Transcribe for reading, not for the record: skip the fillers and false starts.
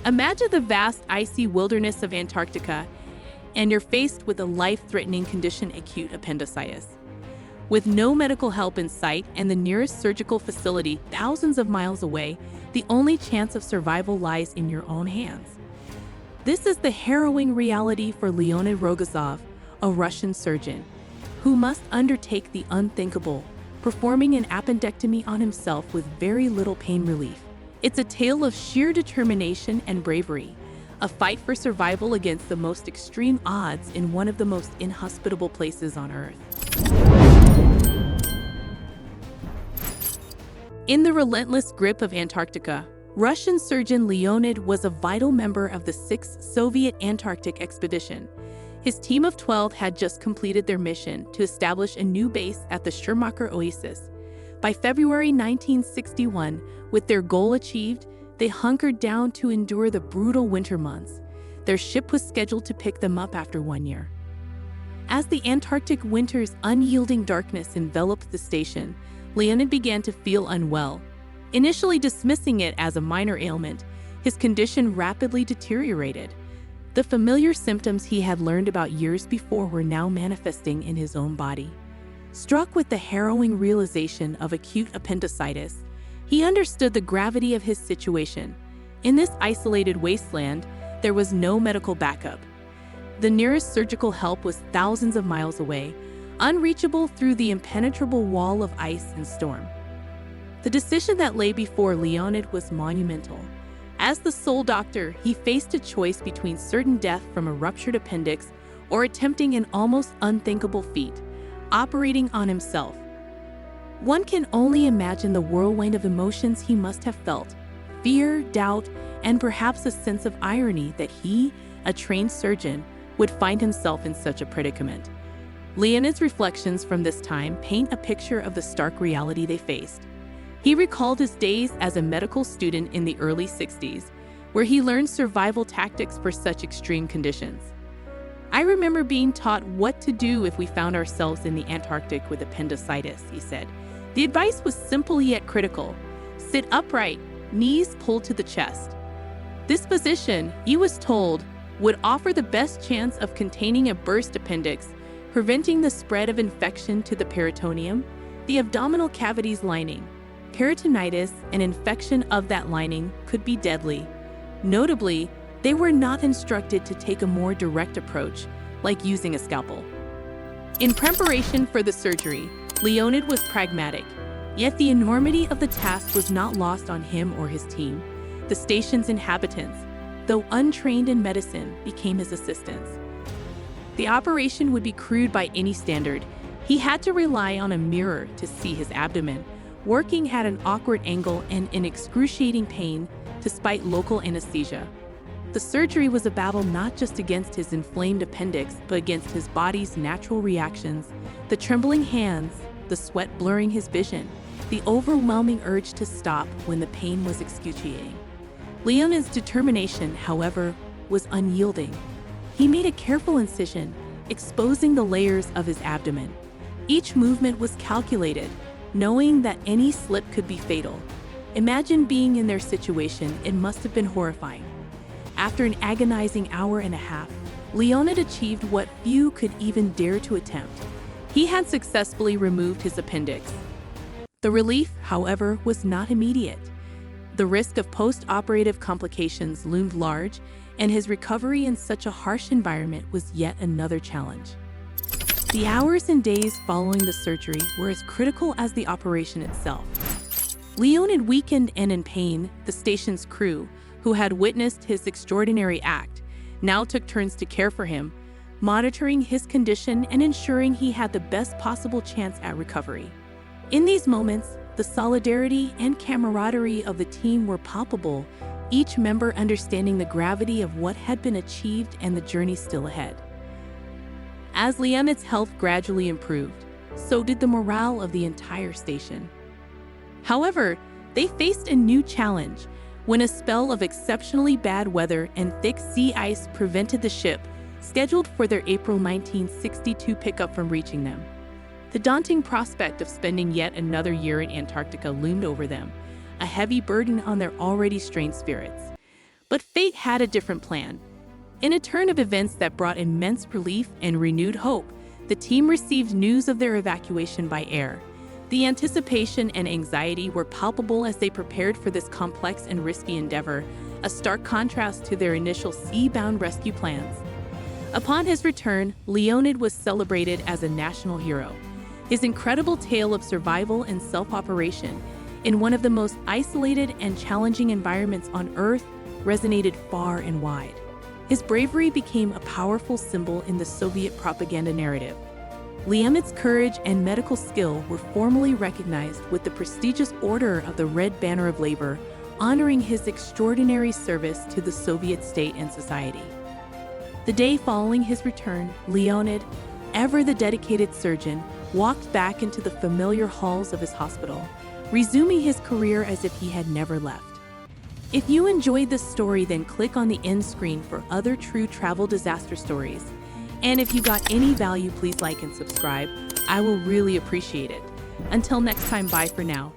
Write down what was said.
Imagine the vast icy wilderness of Antarctica, and you're faced with a life-threatening condition, acute appendicitis. With no medical help in sight and the nearest surgical facility thousands of miles away, the only chance of survival lies in your own hands. This is the harrowing reality for Leonid Rogozov, a Russian surgeon, who must undertake the unthinkable, performing an appendectomy on himself with very little pain relief. It's a tale of sheer determination and bravery, a fight for survival against the most extreme odds in one of the most inhospitable places on Earth. In the relentless grip of Antarctica, Russian surgeon Leonid was a vital member of the 6th Soviet Antarctic expedition. His team of 12 had just completed their mission to establish a new base at the Schermacher Oasis. By February 1961, with their goal achieved, they hunkered down to endure the brutal winter months. Their ship was scheduled to pick them up after 1 year. As the Antarctic winter's unyielding darkness enveloped the station, Leonid began to feel unwell. Initially dismissing it as a minor ailment, his condition rapidly deteriorated. The familiar symptoms he had learned about years before were now manifesting in his own body. Struck with the harrowing realization of acute appendicitis, he understood the gravity of his situation. In this isolated wasteland, there was no medical backup. The nearest surgical help was thousands of miles away, unreachable through the impenetrable wall of ice and storm. The decision that lay before Leonid was monumental. As the sole doctor, he faced a choice between certain death from a ruptured appendix or attempting an almost unthinkable feat, operating on himself. One can only imagine the whirlwind of emotions he must have felt: fear, doubt, and perhaps a sense of irony that he, a trained surgeon, would find himself in such a predicament. Leonid's reflections from this time paint a picture of the stark reality they faced. He recalled his days as a medical student in the early 60s, where he learned survival tactics for such extreme conditions. "I remember being taught what to do if we found ourselves in the Antarctic with appendicitis," he said. "The advice was simple yet critical. Sit upright, knees pulled to the chest." This position, he was told, would offer the best chance of containing a burst appendix, preventing the spread of infection to the peritoneum, the abdominal cavity's lining. Peritonitis, an infection of that lining, could be deadly. Notably, they were not instructed to take a more direct approach, like using a scalpel. In preparation for the surgery, Leonid was pragmatic, yet the enormity of the task was not lost on him or his team. The station's inhabitants, though untrained in medicine, became his assistants. The operation would be crude by any standard. He had to rely on a mirror to see his abdomen, working at an awkward angle and in excruciating pain despite local anesthesia. The surgery was a battle not just against his inflamed appendix, but against his body's natural reactions: the trembling hands, the sweat blurring his vision, the overwhelming urge to stop when the pain was excruciating. Leonid's determination, however, was unyielding. He made a careful incision, exposing the layers of his abdomen. Each movement was calculated, knowing that any slip could be fatal. Imagine being in their situation. It must have been horrifying. After an agonizing hour and a half, Leonid achieved what few could even dare to attempt. He had successfully removed his appendix. The relief, however, was not immediate. The risk of post-operative complications loomed large, and his recovery in such a harsh environment was yet another challenge. The hours and days following the surgery were as critical as the operation itself. Leonid, weakened and in pain, the station's crew, who had witnessed his extraordinary act, now took turns to care for him, monitoring his condition and ensuring he had the best possible chance at recovery. In these moments, the solidarity and camaraderie of the team were palpable, each member understanding the gravity of what had been achieved and the journey still ahead. As Leonid's health gradually improved, so did the morale of the entire station. However, they faced a new challenge when a spell of exceptionally bad weather and thick sea ice prevented the ship, scheduled for their April 1962 pickup, from reaching them. The daunting prospect of spending yet another year in Antarctica loomed over them, a heavy burden on their already strained spirits. But fate had a different plan. In a turn of events that brought immense relief and renewed hope, the team received news of their evacuation by air. The anticipation and anxiety were palpable as they prepared for this complex and risky endeavor, a stark contrast to their initial sea-bound rescue plans. Upon his return, Leonid was celebrated as a national hero. His incredible tale of survival and self-operation in one of the most isolated and challenging environments on Earth resonated far and wide. His bravery became a powerful symbol in the Soviet propaganda narrative. Leonid's courage and medical skill were formally recognized with the prestigious Order of the Red Banner of Labor, honoring his extraordinary service to the Soviet state and society. The day following his return, Leonid, ever the dedicated surgeon, walked back into the familiar halls of his hospital, resuming his career as if he had never left. If you enjoyed this story, then click on the end screen for other true travel disaster stories. And if you got any value, please like and subscribe. I will really appreciate it. Until next time, bye for now.